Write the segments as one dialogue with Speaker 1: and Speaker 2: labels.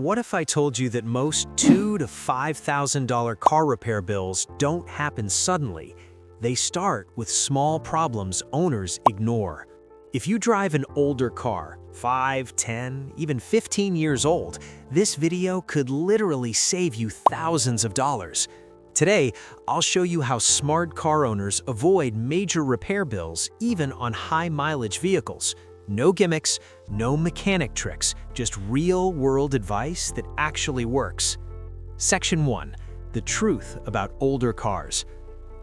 Speaker 1: What if I told you that most $2,000 to $5,000 car repair bills don't happen suddenly? They start with small problems owners ignore. If you drive an older car, 5, 10, even 15 years old, this video could literally save you thousands of dollars. Today, I'll show you how smart car owners avoid major repair bills even on high-mileage vehicles. No gimmicks, no mechanic tricks, just real-world advice that actually works. Section 1. The truth about older cars.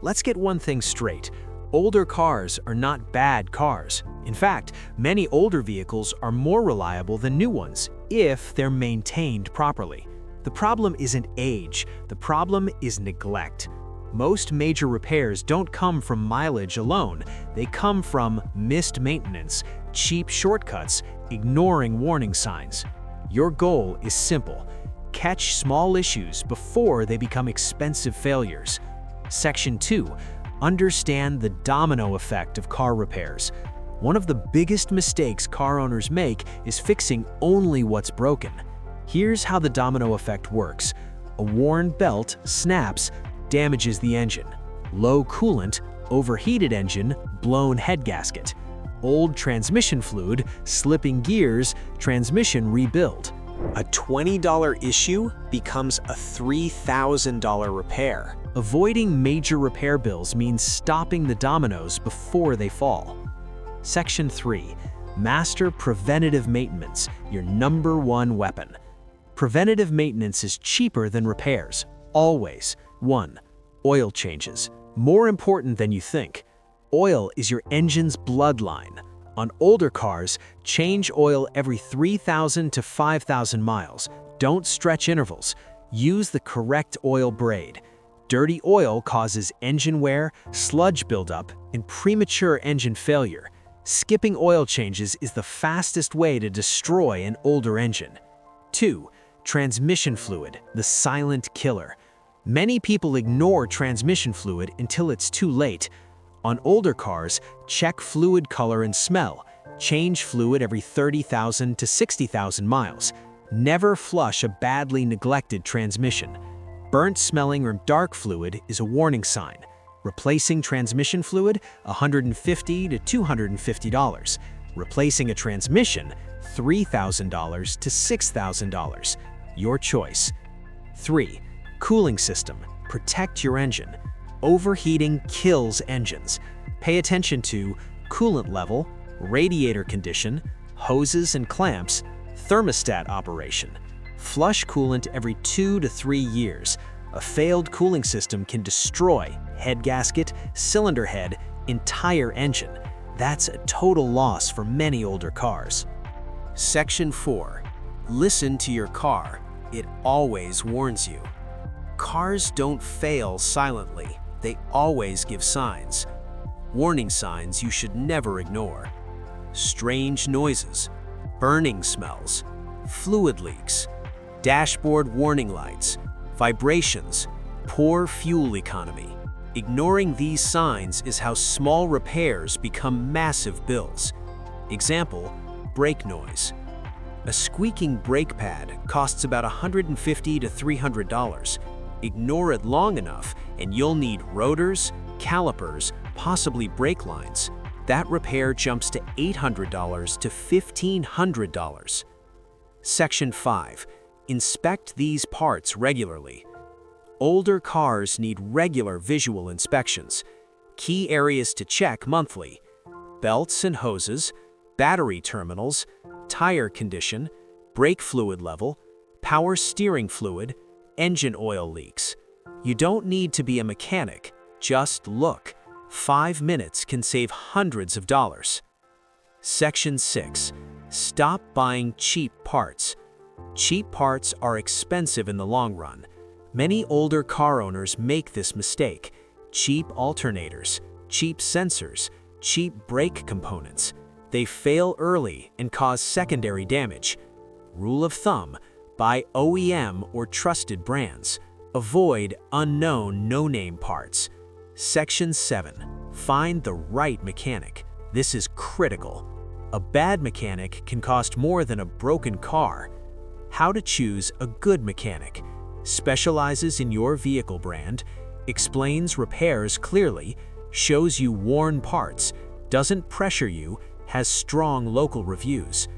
Speaker 1: Let's get one thing straight. Older cars are not bad cars. In fact, many older vehicles are more reliable than new ones if they're maintained properly. The problem isn't age, the problem is neglect. Most major repairs don't come from mileage alone. They come from missed maintenance, cheap shortcuts, ignoring warning signs. Your goal is simple. Catch small issues before they become expensive failures. Section 2. Understand the domino effect of car repairs. One of the biggest mistakes car owners make is fixing only what's broken. Here's how the domino effect works. A worn belt snaps, damages the engine. Low coolant, overheated engine, blown head gasket. Old transmission fluid, slipping gears, transmission rebuild. A $20 issue becomes a $3,000 repair. Avoiding major repair bills means stopping the dominoes before they fall. Section 3. Master preventative maintenance, your #1 weapon. Preventative maintenance is cheaper than repairs, always. 1. Oil changes. More important than you think. Oil is your engine's bloodline. On older cars, change oil every 3,000 to 5,000 miles. Don't stretch intervals. Use the correct oil braid. Dirty oil causes engine wear, sludge buildup, and premature engine failure. Skipping oil changes is the fastest way to destroy an older engine. 2. Transmission fluid, the silent killer. Many people ignore transmission fluid until it's too late. On older cars, check fluid color and smell. Change fluid every 30,000 to 60,000 miles. Never flush a badly neglected transmission. Burnt smelling or dark fluid is a warning sign. Replacing transmission fluid, $150 to $250. Replacing a transmission, $3,000 to $6,000. Your choice. 3. Cooling system. Protect your engine. Overheating kills engines. Pay attention to coolant level, radiator condition, hoses and clamps, thermostat operation. Flush coolant every 2 to 3 years. A failed cooling system can destroy head gasket, cylinder head, entire engine. That's a total loss for many older cars. Section 4. Listen to your car. It always warns you. Cars don't fail silently. They always give signs. Warning signs you should never ignore. Strange noises, burning smells, fluid leaks, dashboard warning lights, vibrations, poor fuel economy. Ignoring these signs is how small repairs become massive bills. Example, brake noise. A squeaking brake pad costs about $150 to $300. Ignore it long enough and you'll need rotors, calipers, possibly brake lines. That repair jumps to $800 to $1,500. Section 5. Inspect these parts regularly. Older cars need regular visual inspections. Key areas to check monthly: belts and hoses, battery terminals, tire condition, brake fluid level, power steering fluid, engine oil leaks. You don't need to be a mechanic, just look. 5 minutes can save hundreds of dollars. Section 6. Stop buying cheap parts. Cheap parts are expensive in the long run. Many older car owners make this mistake. Cheap alternators, cheap sensors, cheap brake components. They fail early and cause secondary damage. Rule of thumb: buy OEM or trusted brands. Avoid unknown no-name parts. Section 7. Find the right mechanic. This is critical. A bad mechanic can cost more than a broken car. How to choose a good mechanic, specializes in your vehicle brand, explains repairs clearly, shows you worn parts, doesn't pressure you, has strong local reviews.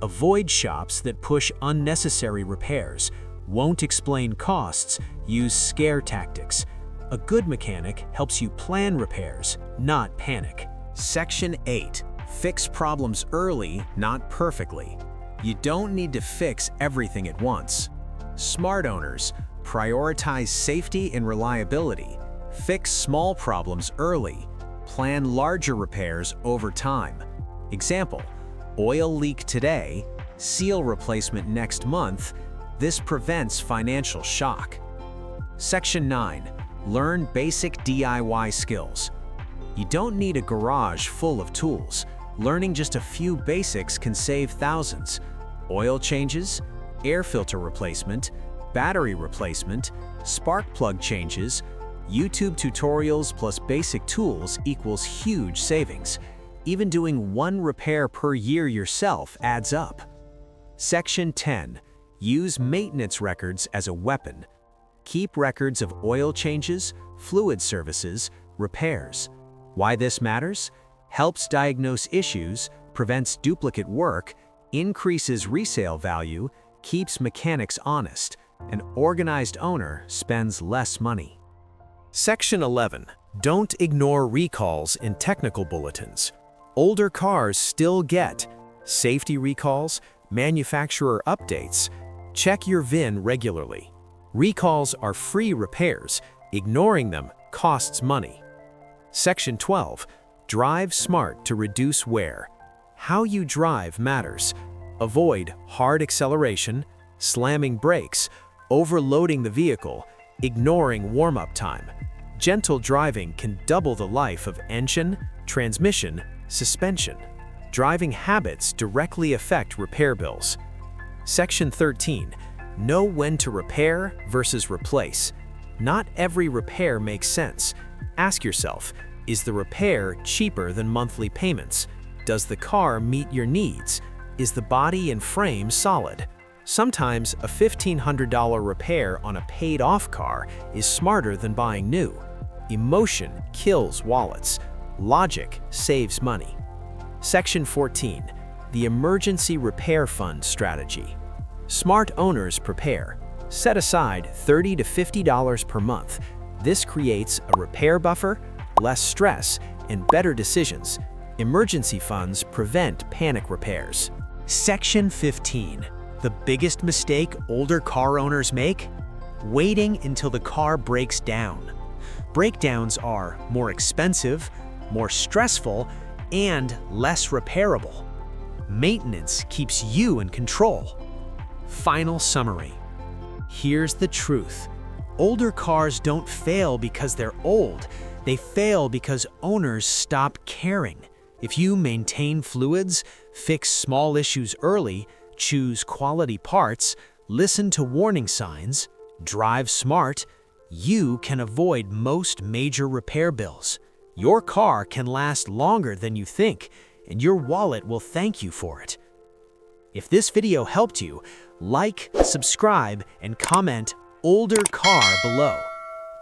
Speaker 1: Avoid shops that push unnecessary repairs, won't explain costs, use scare tactics. A good mechanic helps you plan repairs, not panic. Section 8. Fix problems early, not perfectly. You don't need to fix everything at once. Smart owners prioritize safety and reliability. Fix small problems early. Plan larger repairs over time. Example: oil leak today, seal replacement next month. This prevents financial shock. Section 9. Learn basic DIY skills. You don't need a garage full of tools. Learning just a few basics can save thousands. Oil changes, air filter replacement, battery replacement, spark plug changes. YouTube tutorials plus basic tools equals huge savings. Even doing one repair per year yourself adds up. Section 10. Use maintenance records as a weapon. Keep records of oil changes, fluid services, repairs. Why this matters? Helps diagnose issues, prevents duplicate work, increases resale value, keeps mechanics honest. An organized owner spends less money. Section 11. Don't ignore recalls in technical bulletins. Older cars still get safety recalls, manufacturer updates. Check your VIN regularly. Recalls are free repairs. Ignoring them costs money. Section 12. Drive smart to reduce wear. How you drive matters. Avoid hard acceleration, slamming brakes, overloading the vehicle, ignoring warm-up time. Gentle driving can double the life of engine, transmission, suspension. Driving habits directly affect repair bills. Section 13. Know when to repair versus replace. Not every repair makes sense. Ask yourself, is the repair cheaper than monthly payments? Does the car meet your needs? Is the body and frame solid? Sometimes a $1,500 repair on a paid-off car is smarter than buying new. Emotion kills wallets. Logic saves money. Section 14. The Emergency Repair Fund Strategy. Smart owners prepare. Set aside $30 to $50 per month. This creates a repair buffer, less stress, and better decisions. Emergency funds prevent panic repairs. Section 15. The biggest mistake older car owners make? Waiting until the car breaks down. Breakdowns are more expensive, more stressful, and less repairable. Maintenance keeps you in control. Final summary. Here's the truth. Older cars don't fail because they're old. They fail because owners stop caring. If you maintain fluids, fix small issues early, choose quality parts, listen to warning signs, drive smart, you can avoid most major repair bills. Your car can last longer than you think, and your wallet will thank you for it. If this video helped you, like, subscribe, and comment older car below.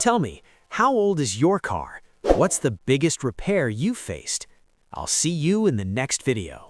Speaker 1: Tell me, how old is your car? What's the biggest repair you faced? I'll see you in the next video.